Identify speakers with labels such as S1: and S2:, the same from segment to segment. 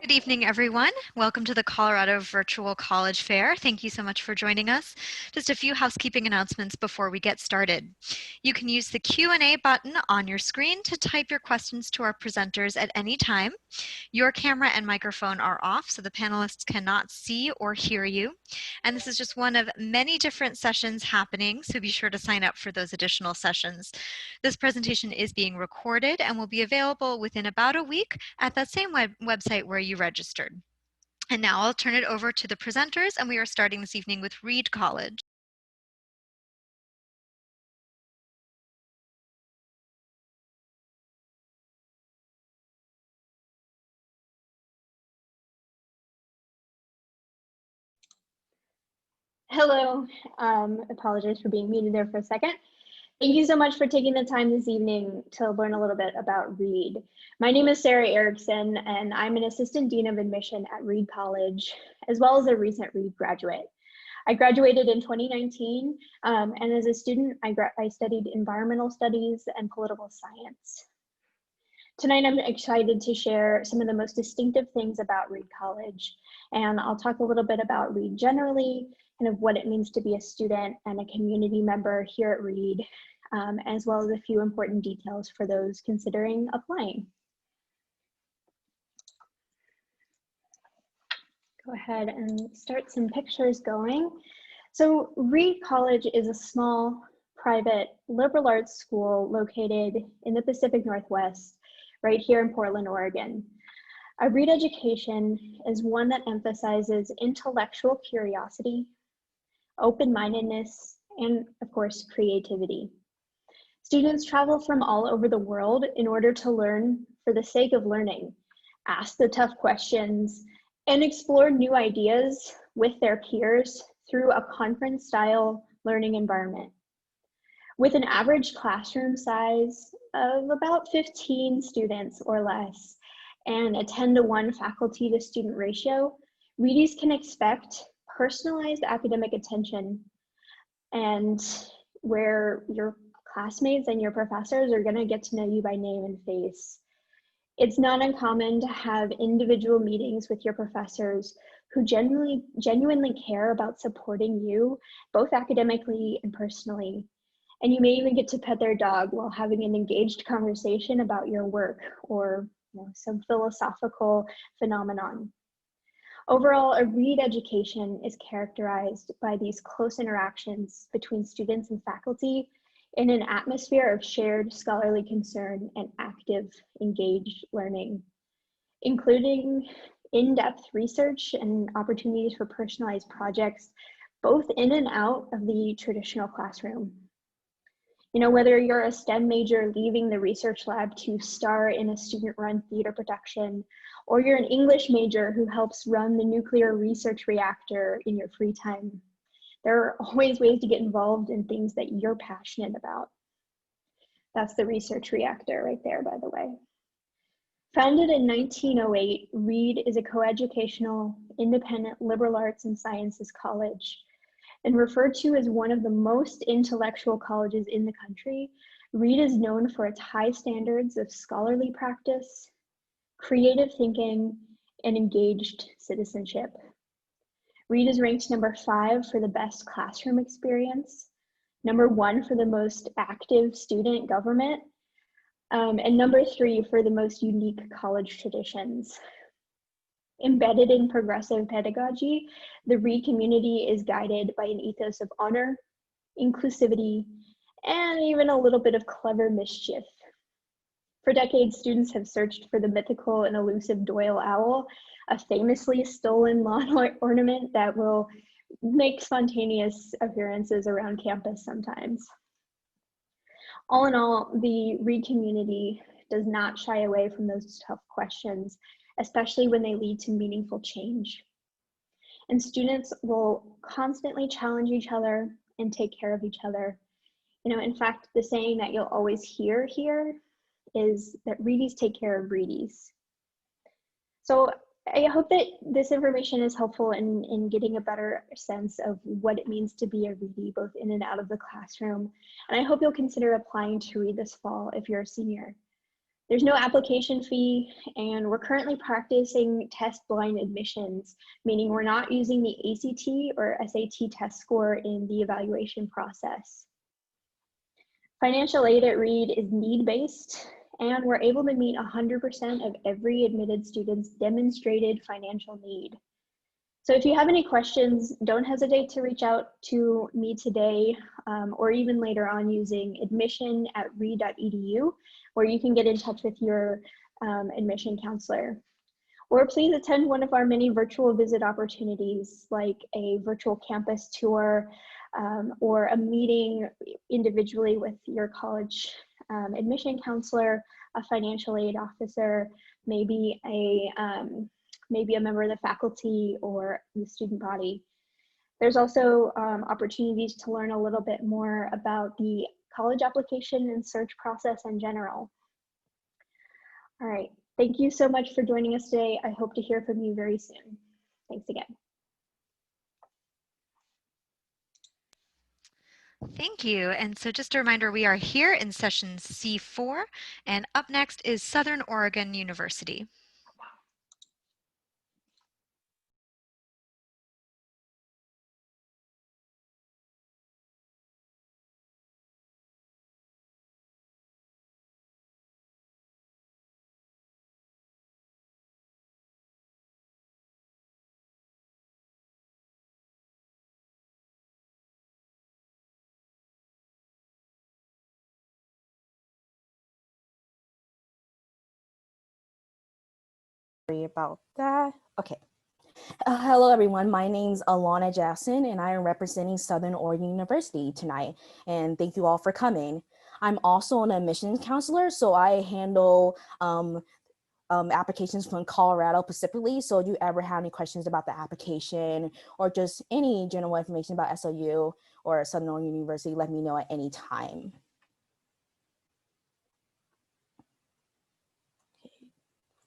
S1: Good evening, everyone. Welcome to the Colorado Virtual College Fair. Thank you so much for joining us. Just a few housekeeping announcements before we get started. You can use the Q&A button on your screen to type your questions to our presenters at any time. Your camera and microphone are off, so the panelists cannot see or hear you. And this is just one of many different sessions happening, so be sure to sign up for those additional sessions. This presentation is being recorded and will be available within about a week at that same website where you registered. And now I'll turn it over to the presenters, and we are starting this evening with Reed College.
S2: Hello, apologize for being muted there for a second. Thank you so much for taking the time this evening to learn a little bit about Reed. My name is Sarah Erickson, and I'm an Assistant Dean of Admission at Reed College, as well as a recent Reed graduate. I graduated in 2019, and as a student, I studied environmental studies and political science. Tonight, I'm excited to share some of the most distinctive things about Reed College, and I'll talk a little bit about Reed generally, kind of what it means to be a student and a community member here at Reed, as well as a few important details for those considering applying. Go ahead and start some pictures going. So Reed College is a small, private, liberal arts school located in the Pacific Northwest, right here in Portland, Oregon. A Reed education is one that emphasizes intellectual curiosity, open-mindedness, and of course, creativity. Students travel from all over the world in order to learn for the sake of learning, ask the tough questions, and explore new ideas with their peers through a conference-style learning environment. With an average classroom size of about 15 students or less, and a 10-to-1 faculty to student ratio, Reedies can expect personalized academic attention, and where your classmates and your professors are going to get to know you by name and face. It's not uncommon to have individual meetings with your professors who genuinely care about supporting you, both academically and personally. And you may even get to pet their dog while having an engaged conversation about your work or some philosophical phenomenon. Overall, a Reed education is characterized by these close interactions between students and faculty in an atmosphere of shared scholarly concern and active, engaged learning, including in-depth research and opportunities for personalized projects, both in and out of the traditional classroom. Whether you're a STEM major leaving the research lab to star in a student-run theater production, or you're an English major who helps run the nuclear research reactor in your free time, there are always ways to get involved in things that you're passionate about. That's the research reactor right there, by the way. Founded in 1908, Reed is a coeducational, independent liberal arts and sciences college. And referred to as one of the most intellectual colleges in the country, Reed is known for its high standards of scholarly practice, creative thinking, and engaged citizenship. Reed is ranked number 5 for the best classroom experience, number 1 for the most active student government, and number 3 for the most unique college traditions. Embedded in progressive pedagogy, the Reed community is guided by an ethos of honor, inclusivity, and even a little bit of clever mischief. For decades, students have searched for the mythical and elusive Doyle owl, a famously stolen lawn ornament that will make spontaneous appearances around campus sometimes. All in all, the Reed community does not shy away from those tough questions, especially when they lead to meaningful change. And students will constantly challenge each other and take care of each other. In fact, the saying that you'll always hear here is that Reedies take care of Reedies. So I hope that this information is helpful in getting a better sense of what it means to be a Reedie, both in and out of the classroom. And I hope you'll consider applying to Reed this fall if you're a senior. There's no application fee, and we're currently practicing test blind admissions, meaning we're not using the ACT or SAT test score in the evaluation process. Financial aid at Reed is need-based, and we're able to meet 100% of every admitted student's demonstrated financial need. So if you have any questions, don't hesitate to reach out to me today or even later on using admission@reed.edu, where you can get in touch with your admission counselor. Or please attend one of our many virtual visit opportunities, like a virtual campus tour or a meeting individually with your college admission counselor, a financial aid officer, maybe a member of the faculty or the student body. There's also opportunities to learn a little bit more about the college application and search process in general. All right, thank you so much for joining us today. I hope to hear from you very soon. Thanks again.
S1: Thank you. And so just a reminder, we are here in session C4, and up next is Southern Oregon University.
S3: About that. Okay. Hello, everyone. My name's Alana Jackson, and I am representing Southern Oregon University tonight. And thank you all for coming. I'm also an admissions counselor, so I handle applications from Colorado specifically. So if you ever have any questions about the application or just any general information about SOU or Southern Oregon University, let me know at any time.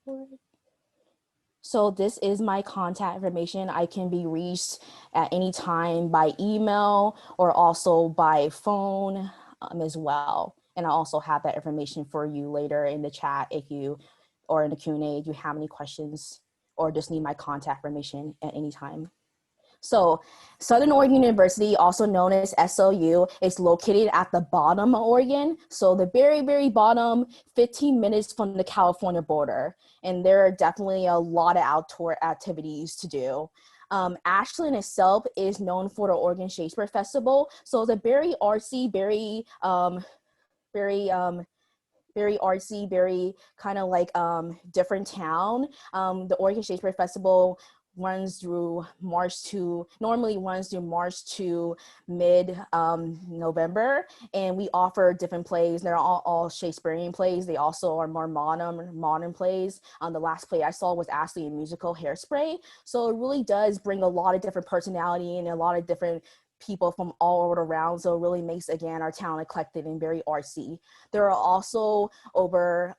S3: Okay. So this is my contact information. I can be reached at any time by email or also by phone as well. And I also have that information for you later in the chat or in the Q&A if you have any questions or just need my contact information at any time. So Southern Oregon University, also known as SOU, is located at the bottom of Oregon. So the very, very bottom, 15 minutes from the California border. And there are definitely a lot of outdoor activities to do. Ashland itself is known for the Oregon Shakespeare Festival. So it's a very artsy, very artsy, very kind of like different town. The Oregon Shakespeare Festival normally runs through March to mid November, and we offer different plays. They're all Shakespearean plays. They also are more modern plays. The last play I saw was actually a musical, Hairspray. So it really does bring a lot of different personality and a lot of different people from all over around. So it really makes, again, our town eclectic and very artsy. There are also over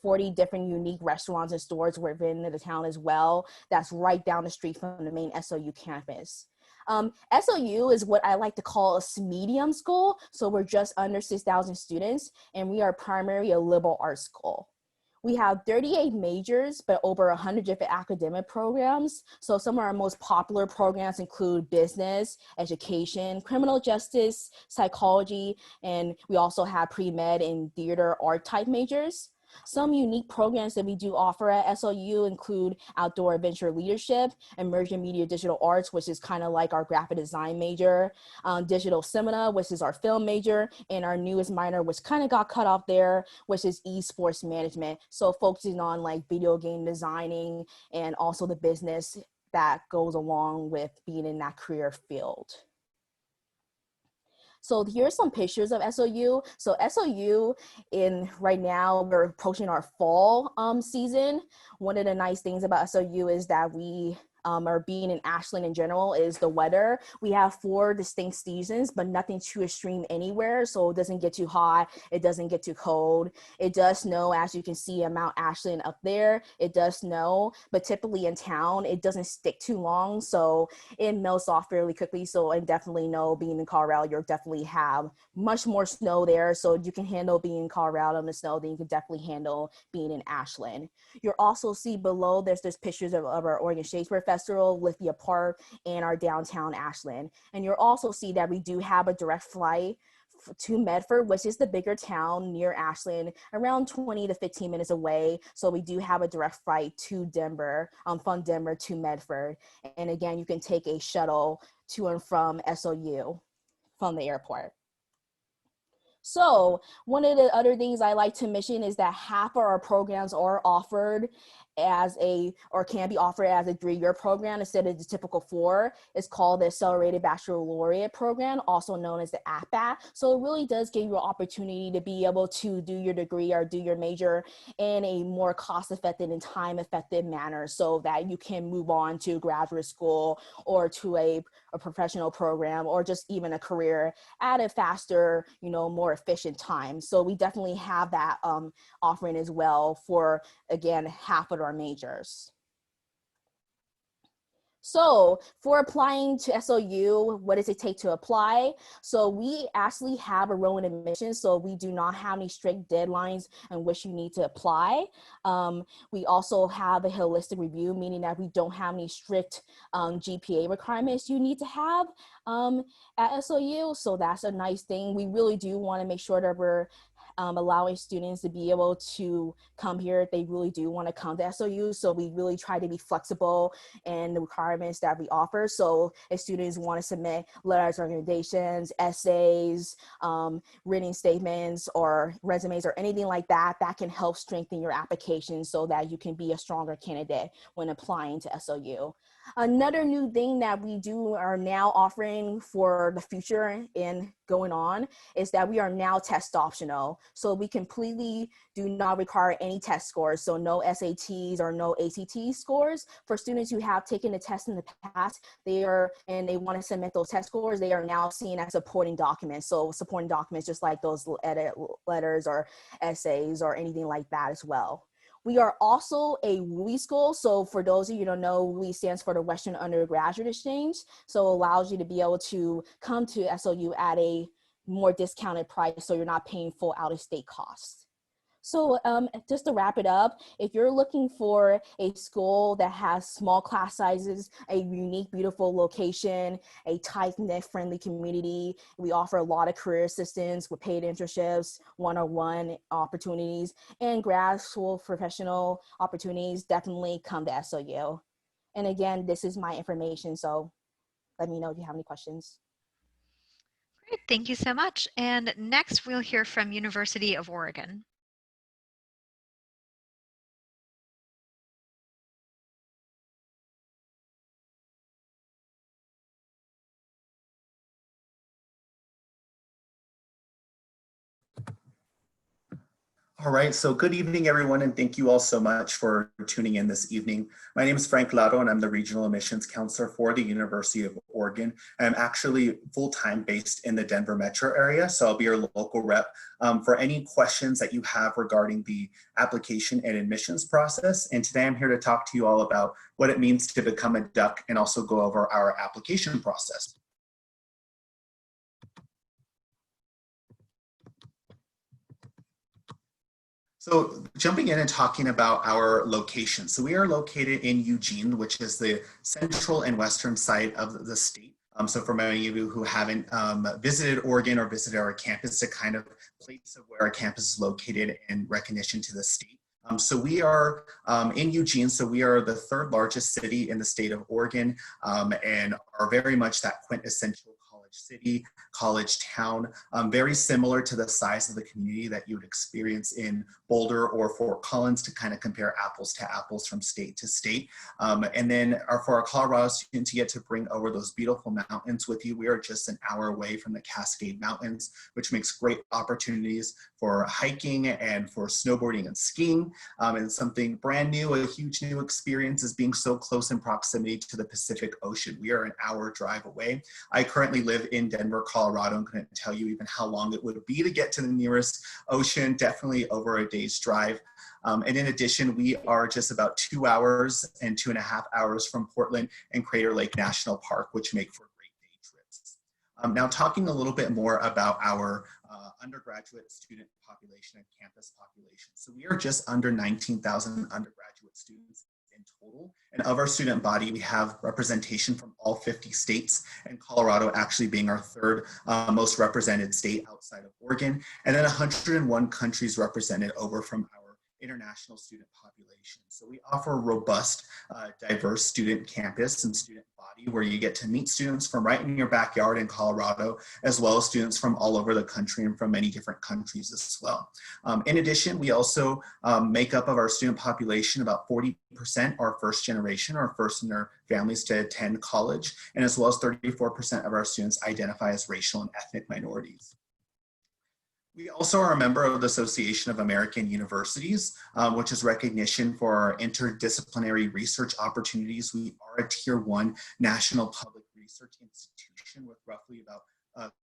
S3: 40 different unique restaurants and stores within the town as well. That's right down the street from the main SOU campus. SOU is what I like to call a medium school. So we're just under 6,000 students, and we are primarily a liberal arts school. We have 38 majors, but over 100 different academic programs. So some of our most popular programs include business, education, criminal justice, psychology, and we also have pre-med and theater art type majors. Some unique programs that we do offer at SOU include outdoor adventure leadership, emerging media digital arts, which is kind of like our graphic design major, digital cinema, which is our film major, and our newest minor, which kind of got cut off there, which is esports management. So focusing on like video game designing and also the business that goes along with being in that career field. So here's some pictures of SOU. So SOU, right now we're approaching our fall season. One of the nice things about SOU is that we or being in Ashland in general is the weather. We have 4 distinct seasons, but nothing too extreme anywhere. So it doesn't get too hot. It doesn't get too cold. It does snow, as you can see at Mount Ashland up there. It does snow, but typically in town, it doesn't stick too long. So it melts off fairly quickly. So I definitely know being in Colorado, you'll definitely have much more snow there. So you can handle being in Colorado in the snow, then you can definitely handle being in Ashland. You'll also see below, there's pictures of our Oregon Shakespeare Festival, Lithia Park, and our downtown Ashland. And you'll also see that we do have a direct flight to Medford, which is the bigger town near Ashland, around 20 to 15 minutes away. So we do have a direct flight to Denver, from Denver to Medford. And again, you can take a shuttle to and from SOU from the airport. So one of the other things I like to mention is that half of our programs are offered or can be offered as a 3-year program instead of the typical 4. It's called the Accelerated Baccalaureate Program, also known as the APBAT. So it really does give you an opportunity to be able to do your degree or do your major in a more cost-effective and time-effective manner so that you can move on to graduate school or to a professional program or just even a career at a faster, more efficient time. So we definitely have that offering as well for, again, half of our majors. So for applying to SOU, what does it take to apply? So we actually have a rolling admissions, so we do not have any strict deadlines in which you need to apply. We also have a holistic review, meaning that we don't have any strict GPA requirements you need to have at SOU. So that's a nice thing. We really do want to make sure that we're allowing students to be able to come here if they really do want to come to SOU. So we really try to be flexible in the requirements that we offer. So if students want to submit letters, recommendations, essays, written statements, or resumes, or anything like that, that can help strengthen your application so that you can be a stronger candidate when applying to SOU. Another new thing that we are now offering for the future and going on is that we are now test optional. So we completely do not require any test scores. So no SATs or no ACT scores. For students who have taken the test in the past, they want to submit those test scores, they are now seen as supporting documents. So supporting documents just like those edit letters or essays or anything like that as well. We are also a WUI school. So for those of you who don't know, WUI stands for the Western Undergraduate Exchange. So it allows you to be able to come to SOU at a more discounted price so you're not paying full out-of-state costs. So just to wrap it up, if you're looking for a school that has small class sizes, a unique, beautiful location, a tight-knit, friendly community, we offer a lot of career assistance with paid internships, one-on-one opportunities, and grad school professional opportunities, definitely come to SOU. And again, this is my information, so let me know if you have any questions.
S1: Great, thank you so much. And next we'll hear from University of Oregon.
S4: All right, so good evening, everyone, and thank you all so much for tuning in this evening. My name is Frank Lado, and I'm the Regional Admissions Counselor for the University of Oregon. I'm actually full-time based in the Denver metro area, so I'll be your local rep for any questions that you have regarding the application and admissions process. And today I'm here to talk to you all about what it means to become a duck and also go over our application process. So jumping in and talking about our location. So we are located in Eugene, which is the central and western side of the state. So for many of you who haven't visited Oregon or visited our campus, a kind of place of where our campus is located in recognition to the state. So we are in Eugene, so we are the 3rd largest city in the state of Oregon and are very much that quintessential college college city, college town, very similar to the size of the community that you would experience in Boulder or Fort Collins, to kind of compare apples to apples from state to state. And then for our Colorado students, you get to bring over those beautiful mountains with you. We are just an hour away from the Cascade Mountains, which makes great opportunities for hiking and for snowboarding and skiing. And something brand new, a huge new experience, is being so close in proximity to the Pacific Ocean. We are an hour drive away. I currently live in Denver, Colorado, and couldn't tell you even how long it would be to get to the nearest ocean, definitely over a day's drive. And in addition, we are just about 2 hours and 2.5 hours from Portland and Crater Lake National Park, which make for great day trips. Now, talking a little bit more about our undergraduate student population and campus population. So we are just under 19,000 undergraduate students in total. And of our student body, we have representation from all 50 states, and Colorado actually being our third most represented state outside of Oregon, and then 101 countries represented over from our international student population. So we offer a robust, diverse student campus and student body where you get to meet students from right in your backyard in Colorado, as well as students from all over the country and from many different countries as well. In addition, we also make up of our student population, about 40% are first generation or first in their families to attend college, and as well as 34% of our students identify as racial and ethnic minorities. We also are a member of the Association of American Universities, which is recognition for our interdisciplinary research opportunities. We are a Tier 1 national public research institution with roughly about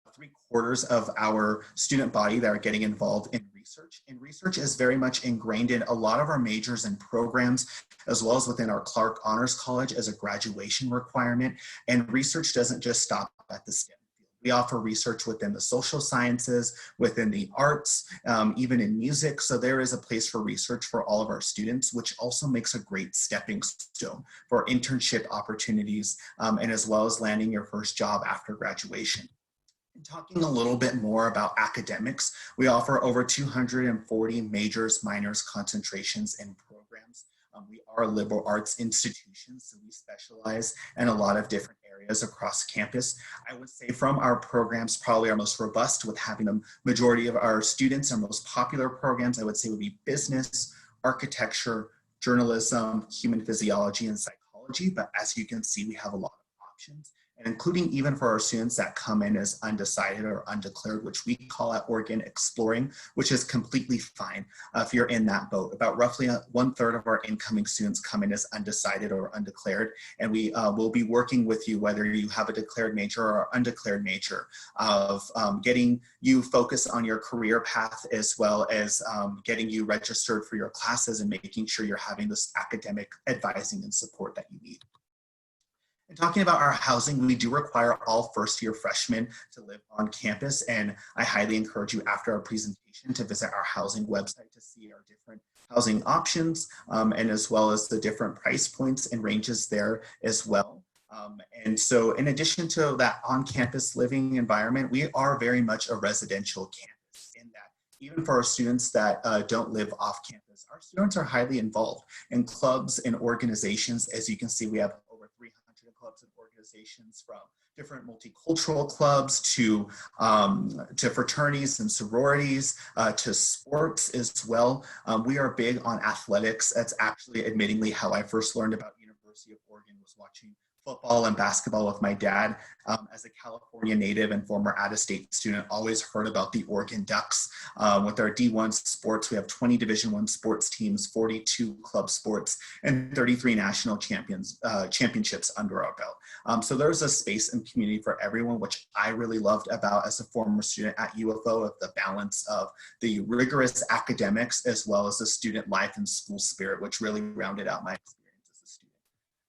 S4: 3/4 of our student body that are getting involved in research. And research is very much ingrained in a lot of our majors and programs, as well as within our Clark Honors College as a graduation requirement. And research doesn't just stop at the STEM. We offer research within the social sciences, within the arts, even in music. So there is a place for research for all of our students, which also makes a great stepping stone for internship opportunities, and as well as landing your first job after graduation. And talking a little bit more about academics, we offer over 240 majors, minors, concentrations, and programs. We are a liberal arts institution, so we specialize in a lot of different areas across campus. I would say from our programs, probably our most robust, with having a majority of our students, our most popular programs, I would say would be business, architecture, journalism, human physiology, and psychology. But as you can see, we have a lot of options, and including even for our students that come in as undecided or undeclared, which we call at Oregon exploring, which is completely fine if you're in that boat. About roughly 1/3 of our incoming students come in as undecided or undeclared, and we will be working with you, whether you have a declared major or undeclared major, of getting you focused on your career path, as well as getting you registered for your classes and making sure you're having this academic advising and support that you need. And talking about our housing, we do require all first-year freshmen to live on campus, and I highly encourage you after our presentation to visit our housing website to see our different housing options, and as well as the different price points and ranges there as well. And so in addition to that on-campus living environment, we are very much a residential campus in that even for our students that don't live off campus, our students are highly involved in clubs and organizations. As you can see, we have over 300 clubs and organizations, from different multicultural clubs to fraternities and sororities, to sports as well. We are big on athletics. That's actually admittingly how I first learned about University of Oregon, was watching football and basketball with my dad. As a California native and former out-of-state student, always heard about the Oregon Ducks. With our D1 sports, we have 20 Division I sports teams, 42 club sports, and 33 national championships under our belt. So there's a space and community for everyone, which I really loved about as a former student at UFO, of the balance of the rigorous academics as well as the student life and school spirit, which really rounded out my experience.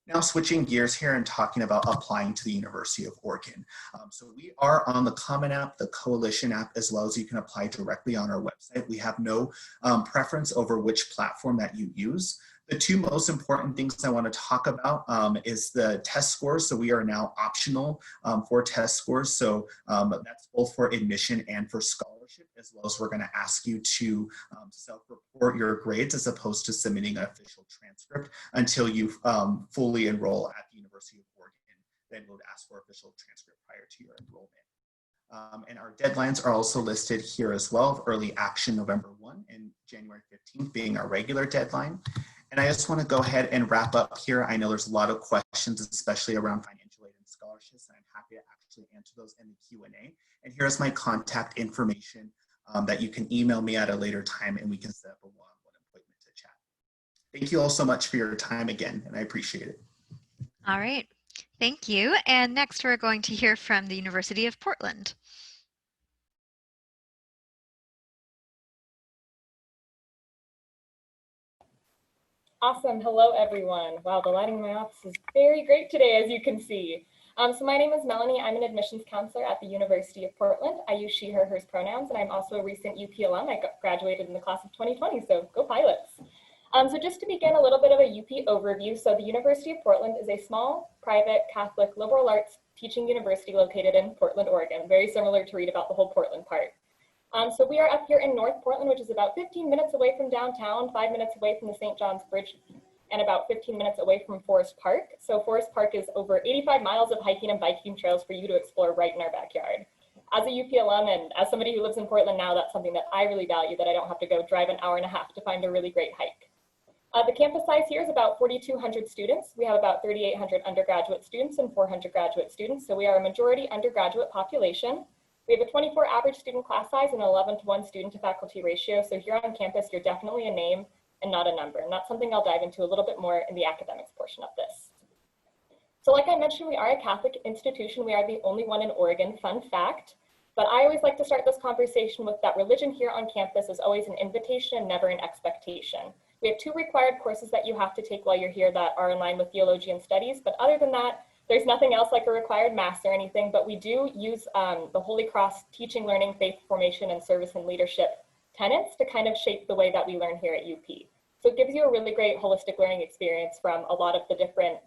S4: Now switching gears here and talking about applying to the University of Oregon. So we are on the Common App, the Coalition app, as well as you can apply directly on our website. We have no preference over which platform that you use. The two most important things I want to talk about is the test scores. So we are now optional for test scores. So that's both for admission and for scholarship, as well as we're going to ask you to self-report your grades as opposed to submitting an official transcript until you fully enroll at the University of Oregon. then we'll ask for official transcript prior to your enrollment. And our deadlines are also listed here as well. Early action November 1 and January 15th being our regular deadline. And I just want to go ahead and wrap up here. I know there's a lot of questions, especially around financial aid and scholarships, and I'm happy to actually answer those in the Q&A. And here's my contact information that you can email me at a later time, and we can set up a one-on-one appointment to chat. Thank you all so much for your time again, and I appreciate it.
S1: All right, thank you. And next we're going to hear from the University of Portland.
S5: Awesome. Hello, everyone. Wow, the lighting in my office is very great today, as you can see. So my name is Melanie. I'm an admissions counselor at the University of Portland. I use she, her, hers pronouns, and I'm also a recent UP alum. I graduated in the class of 2020, so go Pilots. So just to begin, a little bit of a UP overview. So the University of Portland is a small, private, Catholic, liberal arts teaching university located in Portland, Oregon. Very similar to read about the whole Portland part. So we are up here in North Portland, which is about 15 minutes away from downtown, 5 minutes away from the St. John's Bridge, and about 15 minutes away from Forest Park. So Forest Park is over 85 miles of hiking and biking trails for you to explore right in our backyard. As a UP alum and as somebody who lives in Portland now, that's something that I really value, that I don't have to go drive an hour and a half to find a really great hike. The campus size here is about 4,200 students. We have about 3,800 undergraduate students and 400 graduate students. So we are a majority undergraduate population. We have a 24 average student class size and an 11-to-1 student to faculty ratio. So here on campus, you're definitely a name and not a number. And that's something I'll dive into a little bit more in the academics portion of this. So like I mentioned, we are a Catholic institution. We are the only one in Oregon, fun fact. But I always like to start this conversation with that religion here on campus is always an invitation and never an expectation. We have 2 required courses that you have to take while you're here that are in line with theologian studies. But other than that, there's nothing else like a required mass or anything, but we do use the Holy Cross teaching, learning, faith formation, and service and leadership tenets to kind of shape the way that we learn here at UP. So it gives you a really great holistic learning experience from a lot of the different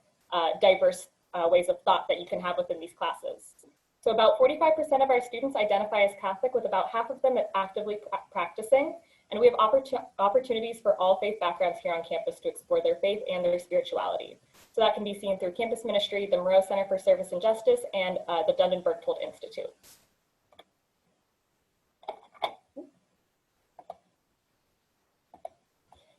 S5: diverse ways of thought that you can have within these classes. So about 45% of our students identify as Catholic, with about half of them actively practicing. And we have opportunities for all faith backgrounds here on campus to explore their faith and their spirituality. So that can be seen through campus ministry, the Moreau Center for Service and Justice, and the Dundon Berchtold Institute.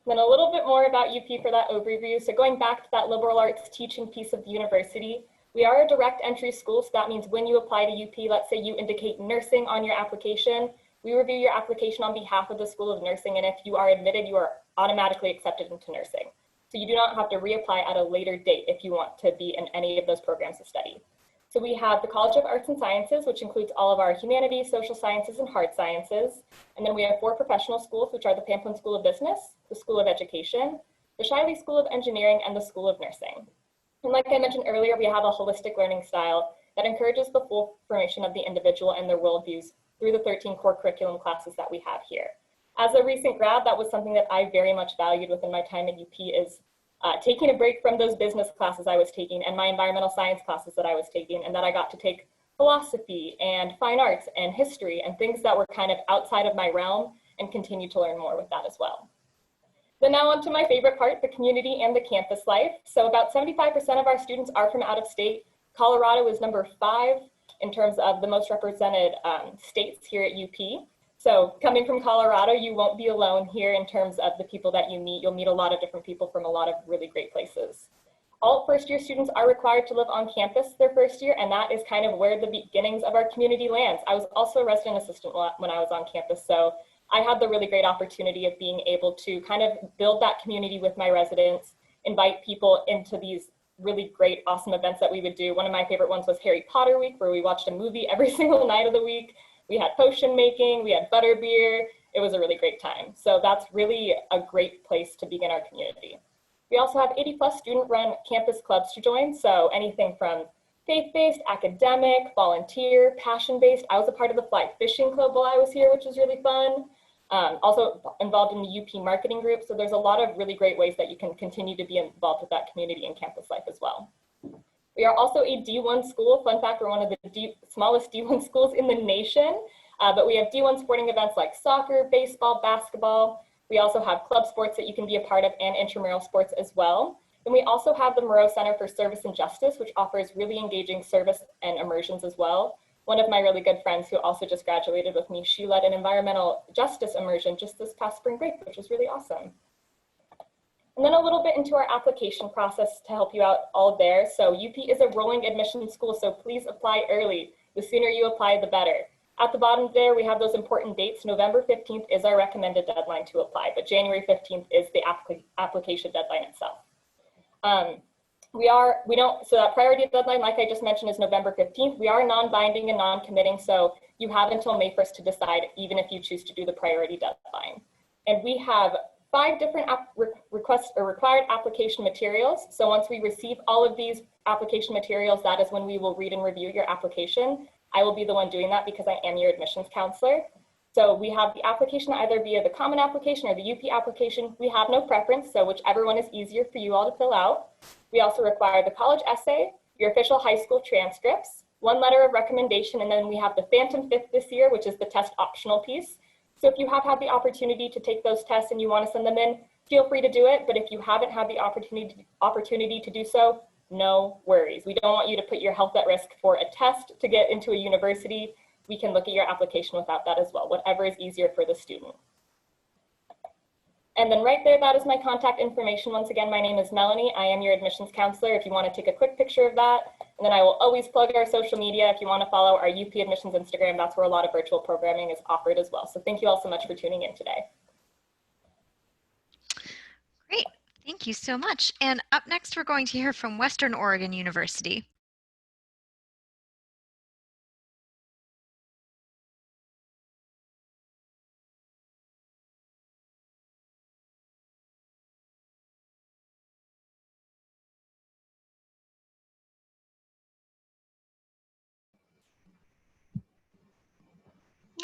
S5: Then a little bit more about UP for that overview. So going back to that liberal arts teaching piece of the university, we are a direct entry school. So that means when you apply to UP, let's say you indicate nursing on your application, we review your application on behalf of the School of Nursing. And if you are admitted, you are automatically accepted into nursing. So you do not have to reapply at a later date if you want to be in any of those programs of study. So we have the College of Arts and Sciences, which includes all of our humanities, social sciences, and hard sciences. And then we have 4 professional schools, which are the Pamplin School of Business, the School of Education, the Shiley School of Engineering, and the School of Nursing. And like I mentioned earlier, we have a holistic learning style that encourages the full formation of the individual and their worldviews through the 13 core curriculum classes that we have here. As a recent grad, that was something that I very much valued within my time at UP is taking a break from those business classes I was taking and my environmental science classes that I was taking, and that I got to take philosophy and fine arts and history and things that were kind of outside of my realm, and continue to learn more with that as well. Then now on to my favorite part, the community and the campus life. So about 75% of our students are from out of state. Colorado is number 5 in terms of the most represented states here at UP. So coming from Colorado, you won't be alone here in terms of the people that you meet. You'll meet a lot of different people from a lot of really great places. All first-year students are required to live on campus their first year, and that is kind of where the beginnings of our community lands. I was also a resident assistant when I was on campus, so I had the really great opportunity of being able to kind of build that community with my residents, invite people into these really great, awesome events that we would do. One of my favorite ones was Harry Potter Week, where we watched a movie every single night of the week. We had potion making, we had butterbeer. It was a really great time. So that's really a great place to begin our community. We also have 80+ student-run campus clubs to join. So anything from faith-based, academic, volunteer, passion-based. I was a part of the Fly Fishing Club while I was here, which was really fun. Also involved in the UP marketing group. So there's a lot of really great ways that you can continue to be involved with that community and campus life as well. We are also a D1 school. Fun fact, we're one of the smallest D1 schools in the nation, but we have D1 sporting events like soccer, baseball, basketball. We also have club sports that you can be a part of and intramural sports as well. Then we also have the Moreau Center for Service and Justice, which offers really engaging service and immersions as well. One of my really good friends who also just graduated with me, she led an environmental justice immersion just this past spring break, which was really awesome. And then a little bit into our application process to help you out all there. So UP is a rolling admission school, so please apply early. The sooner you apply, the better. At the bottom there, we have those important dates. November 15th is our recommended deadline to apply, but January 15th is the application deadline itself. So that priority deadline, like I just mentioned, is November 15th. We are non-binding and non-committing, so you have until May 1st to decide, even if you choose to do the priority deadline. And we have 5 different requests or required application materials. So once we receive all of these application materials, that is when we will read and review your application. I will be the one doing that because I am your admissions counselor. So we have the application either via the common application or the UP application. We have no preference, so whichever one is easier for you all to fill out. We also require the college essay, your official high school transcripts, 1 letter of recommendation, and then we have the Phantom Fifth this year, which is the test optional piece. So if you have had the opportunity to take those tests and you want to send them in, feel free to do it. But if you haven't had the opportunity to do so, no worries. We don't want you to put your health at risk for a test to get into a university. We can look at your application without that as well, whatever is easier for the student. And then right there, that is my contact information. Once again, my name is Melanie. I am your admissions counselor. If you want to take a quick picture of that, and then I will always plug our social media. If you want to follow our UP Admissions Instagram, that's where a lot of virtual programming is offered as well. So thank you all so much for tuning in today.
S1: Great, thank you so much. And up next, we're going to hear from Western Oregon University.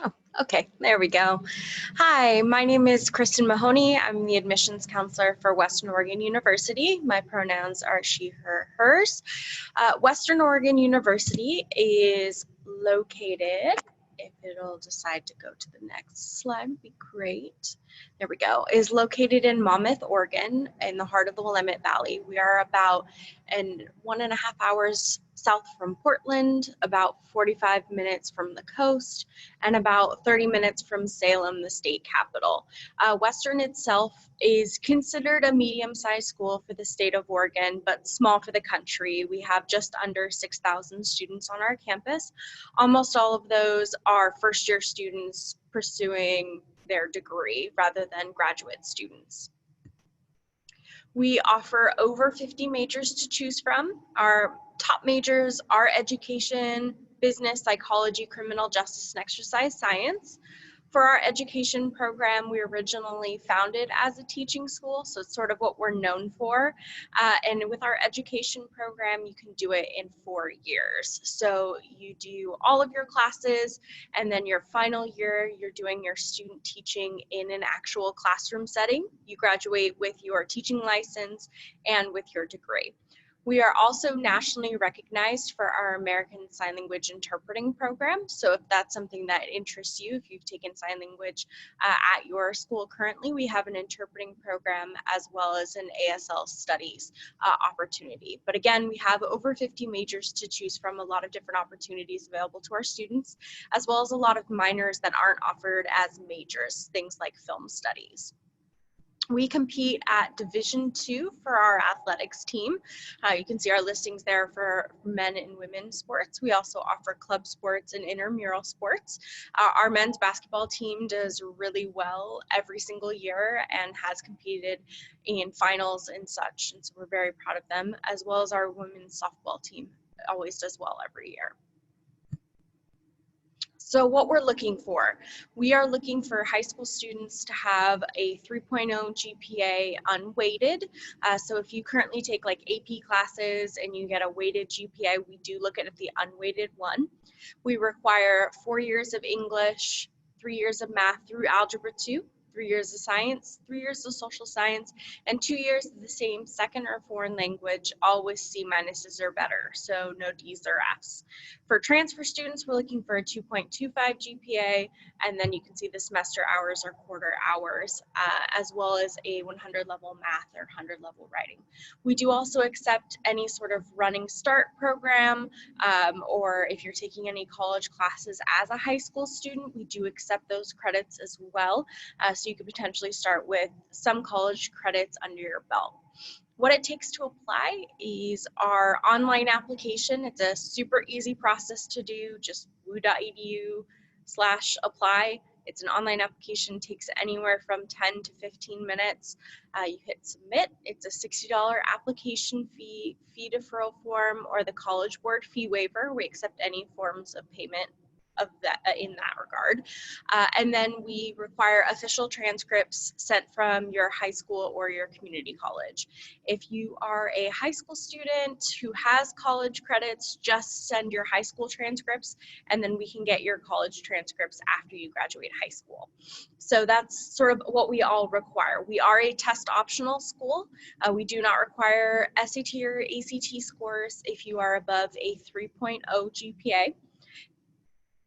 S6: Oh, okay, there we go. Hi, my name is Kristen Mahoney. I'm the admissions counselor for Western Oregon University. My pronouns are she, her, hers. Western Oregon University is located, if it'll decide to go to the next slide, would be great. There we go, is located in Monmouth, Oregon, in the heart of the Willamette Valley. We are about 1.5 hours south from Portland, about 45 minutes from the coast, and about 30 minutes from Salem, the state capital. Western itself is considered a medium-sized school for the state of Oregon, but small for the country. We have just under 6,000 students on our campus. Almost all of those are first-year students pursuing their degree rather than graduate students. We offer over 50 majors to choose from. Our top majors are education, business, psychology, criminal justice, and exercise science. For our education program, we originally founded as a teaching school, so it's sort of what we're known for. And with our education program, you can do it in 4 years. So you do all of your classes, and then your final year, you're doing your student teaching in an actual classroom setting. You graduate with your teaching license and with your degree. We are also nationally recognized for our American Sign Language interpreting program. So if that's something that interests you, if you've taken sign language at your school currently, we have an interpreting program as well as an ASL studies opportunity. But again, we have over 50 majors to choose from, a lot of different opportunities available to our students, as well as a lot of minors that aren't offered as majors, things like film studies. We compete at Division II for our athletics team. You can see our listings there for men and women's sports. We also offer club sports and intramural sports. Our men's basketball team does really well every single year and has competed in finals and such, and so we're very proud of them, as well as our women's softball team always does well every year. So what we're looking for, we are looking for high school students to have a 3.0 GPA unweighted. So if you currently take like AP classes and you get a weighted GPA, we do look at the unweighted one. We require 4 years of English, 3 years of math through Algebra 2, 3 years of science, 3 years of social science, and 2 years of the same second or foreign language, all with C minuses or better, so no D's or F's. For transfer students, we're looking for a 2.25 GPA, and then you can see the semester hours or quarter hours, as well as a 100 level math or 100 level writing. We do also accept any sort of running start program, or if you're taking any college classes as a high school student, we do accept those credits as well. So you could potentially start with some college credits under your belt. What it takes to apply is our online application. It's a super easy process to do, just woo.edu/apply. It's an online application, takes anywhere from 10 to 15 minutes. You hit submit. It's a $60 application fee deferral form, or the College Board fee waiver. We accept any forms of payment of that in that regard. And then we require official transcripts sent from your high school or your community college. If you are a high school student who has college credits, just send your high school transcripts, and then we can get your college transcripts after you graduate high school. So that's sort of what we all require. We are a test optional school. We do not require SAT or ACT scores if you are above a 3.0 GPA.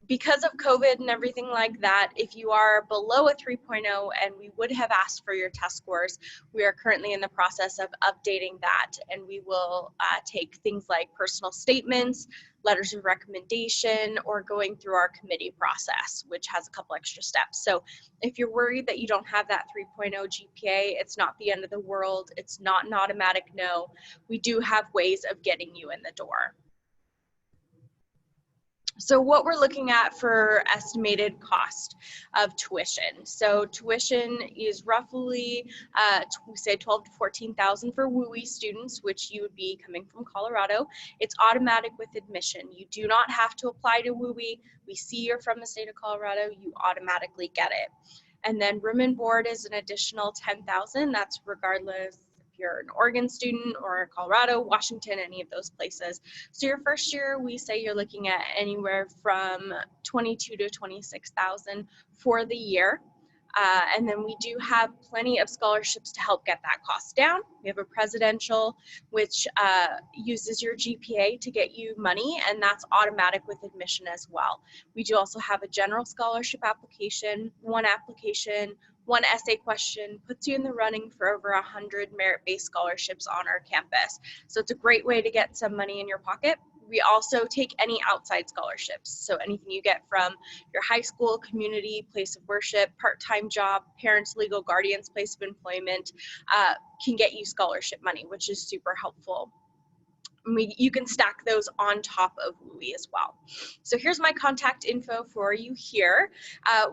S6: Because of COVID and everything like that, if you are below a 3.0, and we would have asked for your test scores, we are currently in the process of updating that, and we will take things like personal statements, letters of recommendation, or going through our committee process, which has a couple extra steps. So if you're worried that you don't have that 3.0 GPA, it's not the end of the world. It's not an automatic no. We do have ways of getting you in the door. So what we're looking at for estimated cost of tuition. So tuition is roughly, we say 12 to 14,000 for WUI students, which you would be coming from Colorado. It's automatic with admission. You do not have to apply to WUI. We see you're from the state of Colorado, you automatically get it. And then room and board is an additional 10,000. That's regardless if you're an Oregon student or Colorado, Washington, any of those places. So your first year, we say you're looking at anywhere from 22 to 26,000 for the year. And then we do have plenty of scholarships to help get that cost down. We have a presidential, which uses your GPA to get you money, and that's automatic with admission as well. We do also have a general scholarship application, one essay question, puts you in the running for over 100 merit-based scholarships on our campus. So it's a great way to get some money in your pocket. We also take any outside scholarships. So anything you get from your high school, community, place of worship, part-time job, parents, legal guardians, place of employment, can get you scholarship money, which is super helpful. You can stack those on top of WUI as well. So here's my contact info for you here.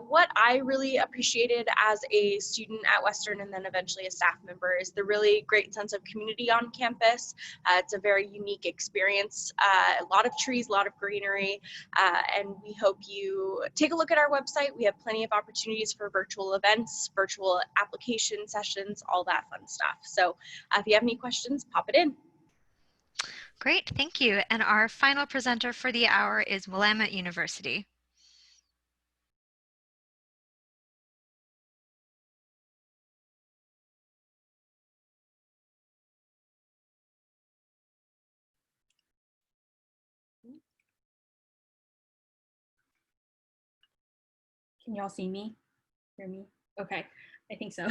S6: What I really appreciated as a student at Western and then eventually a staff member is the really great sense of community on campus. It's a very unique experience, a lot of trees, a lot of greenery, and we hope you take a look at our website. We have plenty of opportunities for virtual events, virtual application sessions, all that fun stuff. So if you have any questions, pop it in.
S1: Great, thank you. And our final presenter for the hour is Willamette University.
S7: Can y'all see me? Hear me? Okay, I think so.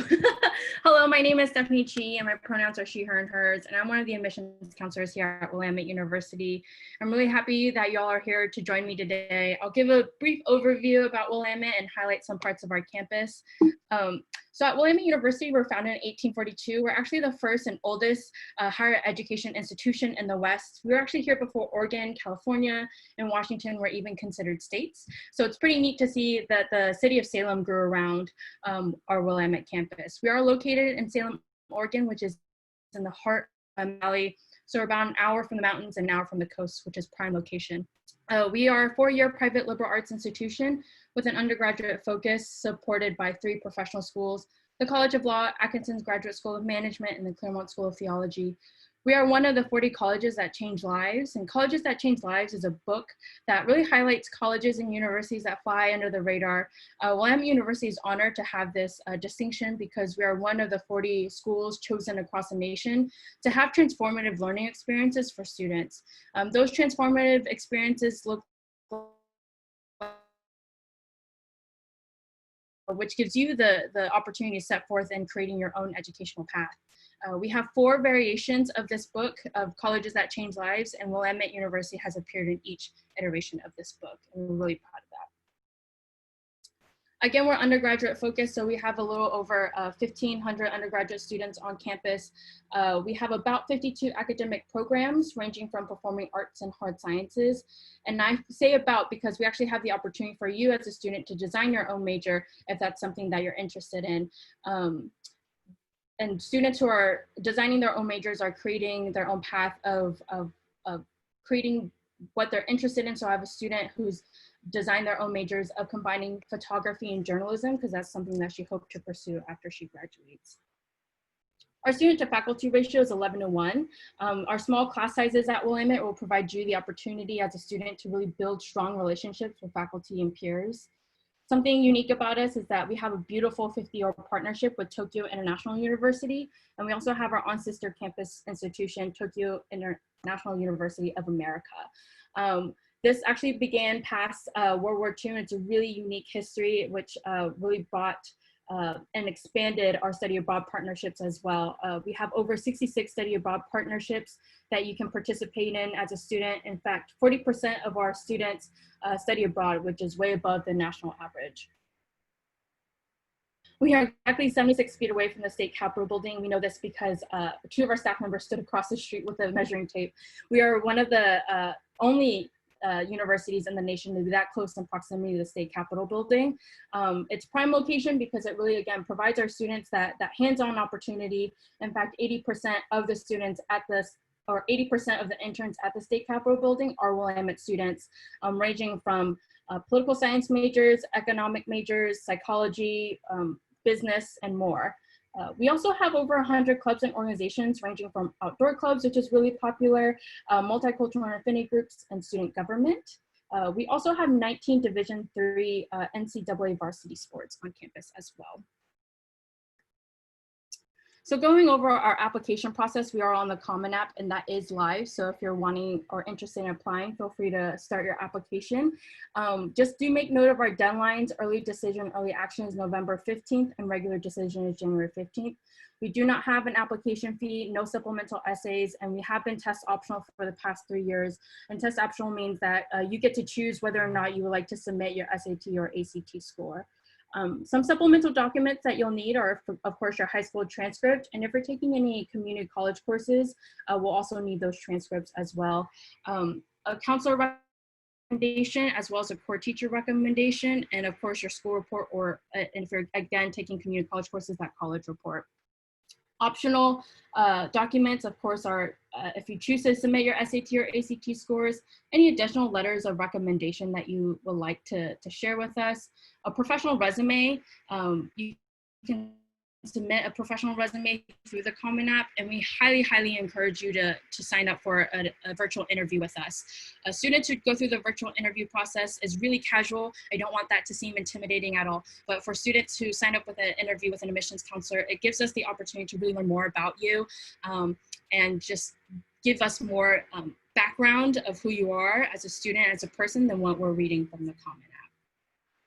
S7: Hello, my name is Stephanie Chi, and my pronouns are she, her, and hers, and I'm one of the admissions counselors here at Willamette University. I'm really happy that y'all are here to join me today. I'll give a brief overview about Willamette and highlight some parts of our campus. So at Willamette University, we're founded in 1842. We're actually the first and oldest higher education institution in the West. We were actually here before Oregon, California, and Washington were even considered states. So it's pretty neat to see that the city of Salem grew around our Willamette campus. We are located in Salem, Oregon, which is in the heart of the valley. So we're about an hour from the mountains and an hour from the coast, which is prime location. We are a 4-year private liberal arts institution with an undergraduate focus supported by 3 professional schools, the College of Law, Atkinson's Graduate School of Management, and the Claremont School of Theology. We are one of the 40 colleges that change lives, and Colleges That Change Lives is a book that really highlights colleges and universities that fly under the radar. Willamette University is honored to have this distinction because we are one of the 40 schools chosen across the nation to have transformative learning experiences for students. Those transformative experiences look which gives you the opportunity to set forth in creating your own educational path. We have 4 variations of this book of Colleges That Change Lives, and Willamette University has appeared in each iteration of this book, and we're really proud of that. Again, we're undergraduate focused, so we have a little over 1,500 undergraduate students on campus. We have about 52 academic programs ranging from performing arts and hard sciences. And I say about because we actually have the opportunity for you as a student to design your own major if that's something that you're interested in. And students who are designing their own majors are creating their own path of creating what they're interested in. So I have a student who's designed their own majors of combining photography and journalism because that's something that she hoped to pursue after she graduates. Our student to faculty ratio is 11:1. Our small class sizes at Willamette will provide you the opportunity as a student to really build strong relationships with faculty and peers. Something unique about us is that we have a beautiful 50-year partnership with Tokyo International University, and we also have our on-sister campus institution, Tokyo International University of America. This actually began past World War II, and it's a really unique history, which really brought and expanded our study abroad partnerships as well. We have over 66 study abroad partnerships that you can participate in as a student. In fact, 40% of our students study abroad, which is way above the national average. We are exactly 76 feet away from the state capitol building. We know this because 2 of our staff members stood across the street with a measuring tape. We are one of the only universities in the nation to be that close in proximity to the state capitol building. It's prime location because it really, again, provides our students that hands-on opportunity. In fact, 80% of the students at this, or 80% of the interns at the state capitol building are Willamette students, ranging from political science majors, economic majors, psychology, business, and more. We also have over 100 clubs and organizations ranging from outdoor clubs, which is really popular, multicultural and affinity groups, and student government. We also have 19 Division III NCAA varsity sports on campus as well. So going over our application process, we are on the Common App and that is live. So if you're wanting or interested in applying, feel free to start your application. Just do make note of our deadlines. Early decision, early action is November 15th and regular decision is January 15th. We do not have an application fee, no supplemental essays, and we have been test optional for the past 3 years. And test optional means that you get to choose whether or not you would like to submit your SAT or ACT score. Some supplemental documents that you'll need are, of course, your high school transcript. And if you're taking any community college courses, we'll also need those transcripts as well. A counselor recommendation, as well as a core teacher recommendation, and of course, your school report, or and if you're, again, taking community college courses, that college report. Optional documents, of course, are if you choose to submit your SAT or ACT scores, any additional letters of recommendation that you would like to share with us. A professional resume, you can submit a professional resume through the Common App, and we highly, highly encourage you to sign up for a virtual interview with us. Students who go through the virtual interview process is really casual. I don't want that to seem intimidating at all, but for students who sign up with an interview with an admissions counselor, it gives us the opportunity to really learn more about you and just give us more background of who you are as a student, as a person, than what we're reading from the Common App.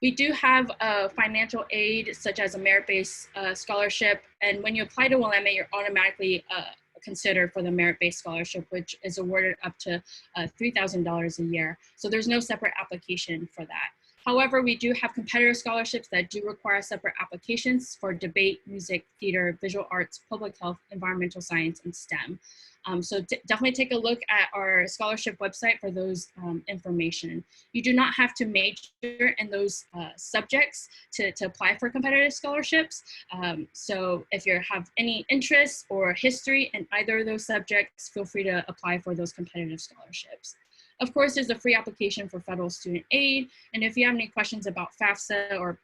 S7: We do have financial aid, such as a merit-based scholarship. And when you apply to Willamette, you're automatically considered for the merit-based scholarship, which is awarded up to $3,000 a year. So there's no separate application for that. However, we do have competitive scholarships that do require separate applications for debate, music, theater, visual arts, public health, environmental science, and STEM. So definitely take a look at our scholarship website for those information. You do not have to major in those subjects to apply for competitive scholarships. So if you have any interest or history in either of those subjects, feel free to apply for those competitive scholarships. Of course, there's a free application for federal student aid. And if you have any questions about FAFSA or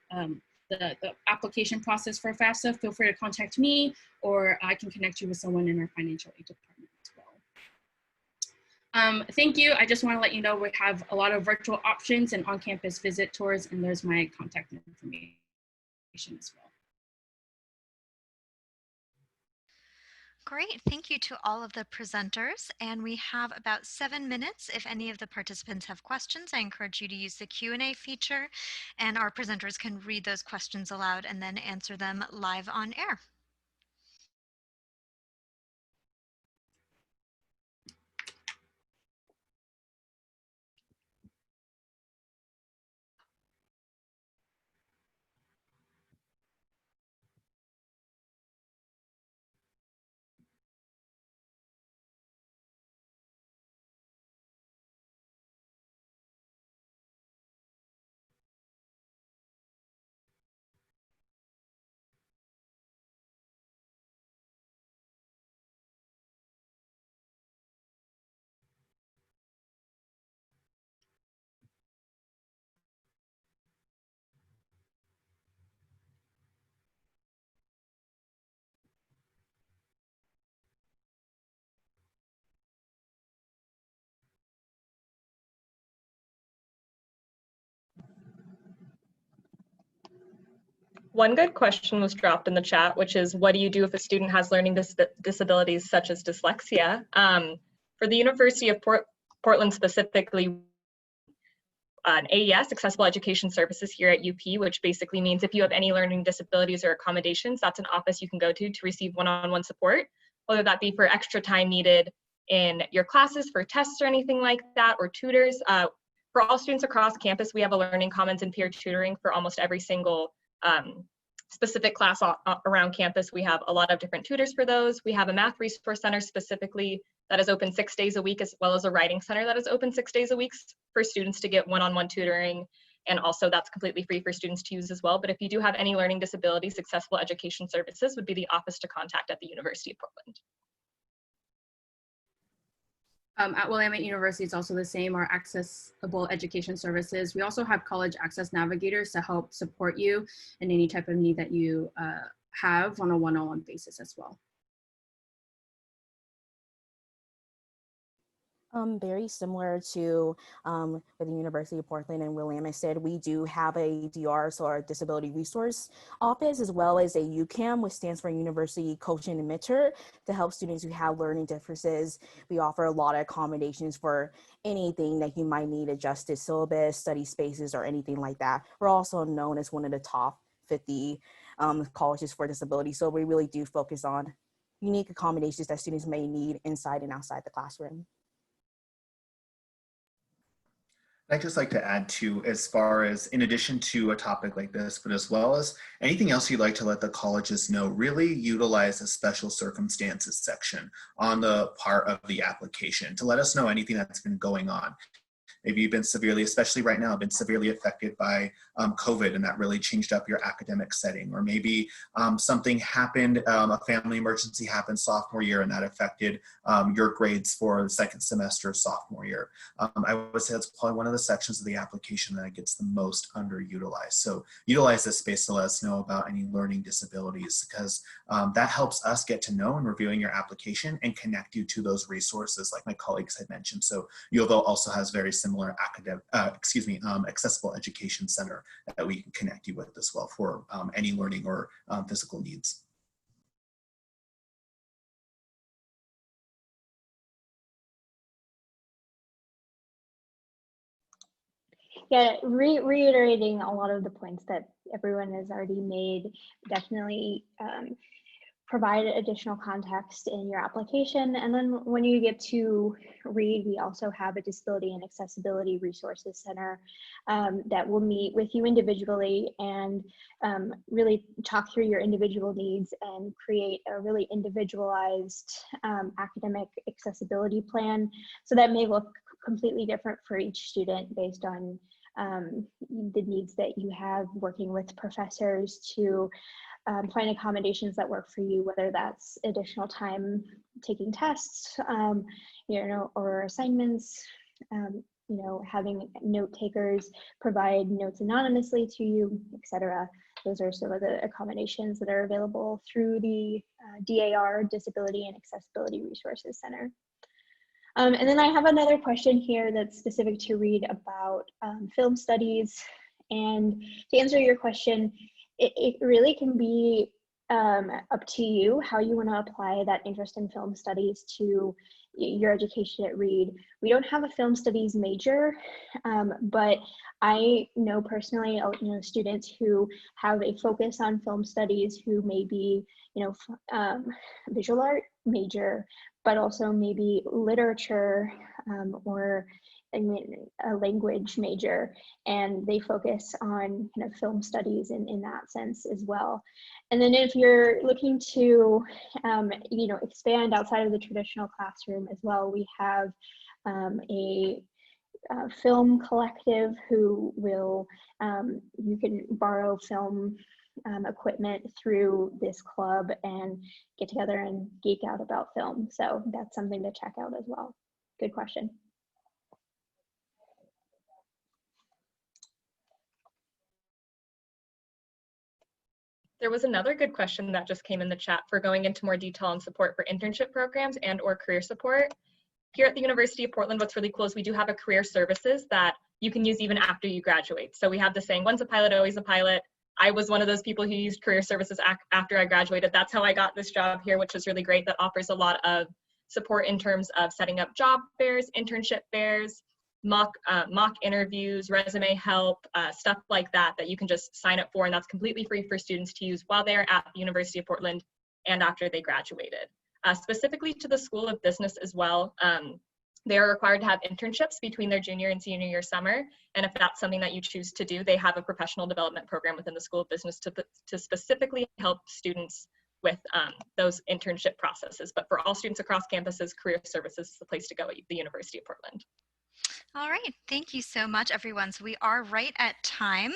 S7: the application process for FAFSA, feel free to contact me, or I can connect you with someone in our financial aid department as well. Thank you. I just want to let you know we have a lot of virtual options and on-campus visit tours, and there's my contact information as well.
S1: Great, thank you to all of the presenters. And we have about 7 minutes. If any of the participants have questions, I encourage you to use the Q&A feature, and our presenters can read those questions aloud and then answer them live on air.
S5: One good question was dropped in the chat, which is, what do you do if a student has learning disabilities such as dyslexia? For the University of Portland specifically, an AES, Accessible Education Services here at UP, which basically means if you have any learning disabilities or accommodations, that's an office you can go to receive one-on-one support, whether that be for extra time needed in your classes, for tests or anything like that, or tutors. For all students across campus, we have a Learning Commons and peer tutoring for almost every single specific class around campus. We have a lot of different tutors for those. We have a math resource center specifically that is open 6 days a week, as well as a writing center that is open 6 days a week for students to get one-on-one tutoring. And also that's completely free for students to use as well. But if you do have any learning disabilities, Accessible Education Services would be the office to contact at the University of Portland.
S7: At Willamette University, it's also the same, our accessible education services. We also have college access navigators to help support you in any type of need that you have on a one-on-one basis as well.
S3: Very similar to with the University of Portland and Willamette said, we do have a DR, so our Disability Resource Office, as well as a UCAM, which stands for University Coaching and Mentor, to help students who have learning differences. We offer a lot of accommodations for anything that you might need, adjusted syllabus, study spaces, or anything like that. We're also known as one of the top 50 colleges for disability, so we really do focus on unique accommodations that students may need inside and outside the classroom.
S4: I'd just like to add to, as far as in addition to a topic like this, but as well as anything else you'd like to let the colleges know, really utilize a special circumstances section on the part of the application to let us know anything that's been going on. Maybe you've been severely, especially right now, been severely affected by COVID, and that really changed up your academic setting. Or maybe something happened, a family emergency happened sophomore year, and that affected your grades for the second semester of sophomore year. I would say that's probably one of the sections of the application that gets the most underutilized. So utilize this space to let us know about any learning disabilities, because that helps us get to know in reviewing your application and connect you to those resources like my colleagues had mentioned. So U of L also has very similar academic, accessible education center that we can connect you with as well for any learning or physical needs.
S2: Yeah, reiterating a lot of the points that everyone has already made, definitely provide additional context in your application. And then when you get to read, we also have a Disability and Accessibility Resources Center that will meet with you individually and really talk through your individual needs and create a really individualized academic accessibility plan. So that may look completely different for each student based on the needs that you have, working with professors to find accommodations that work for you, whether that's additional time taking tests, or assignments, having note takers provide notes anonymously to you, etc. Those are some of the accommodations that are available through the DAR, Disability and Accessibility Resources Center. And then I have another question here that's specific to read about film studies. And to answer your question, it really can be up to you how you want to apply that interest in film studies to your education at Reed. We don't have a film studies major, but I know personally, students who have a focus on film studies who may be, visual art major, but also maybe literature or a language major, and they focus on kind of film studies in that sense as well. And then if you're looking to, expand outside of the traditional classroom as well, we have a film collective who will, you can borrow film equipment through this club and get together and geek out about film. So that's something to check out as well. Good question.
S5: There was another good question that just came in the chat for going into more detail on support for internship programs and or career support. Here at the University of Portland, what's really cool is we do have a career services that you can use even after you graduate. So we have the saying, once a pilot, always a pilot. I was one of those people who used career services after I graduated. That's how I got this job here, which is really great. That offers a lot of support in terms of setting up job fairs, internship fairs, mock interviews, resume help, stuff like that you can just sign up for, and that's completely free for students to use while they're at the University of Portland and after they graduated. Specifically to the School of Business as well, they are required to have internships between their junior and senior year summer, and if that's something that you choose to do, they have a professional development program within the School of Business to specifically help students with those internship processes. But for all students across campuses, career services is the place to go at the University of Portland.
S1: All right, thank you so much, everyone. So we are right at time.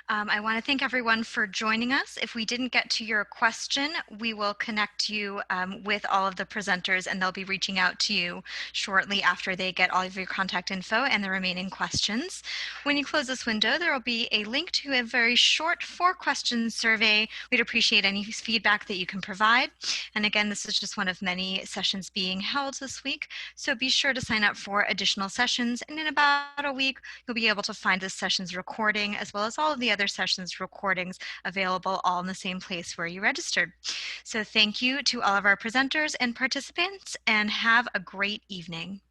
S1: I want to thank everyone for joining us. If we didn't get to your question, we will connect you with all of the presenters, and they'll be reaching out to you shortly after they get all of your contact info and the remaining questions. When you close this window, there will be a link to a very short 4-question survey. We'd appreciate any feedback that you can provide. And again, this is just one of many sessions being held this week, so be sure to sign up for additional sessions. And in about a week, you'll be able to find this session's recording as well as all of the other sessions recordings available all in the same place where you registered. So thank you to all of our presenters and participants, and have a great evening.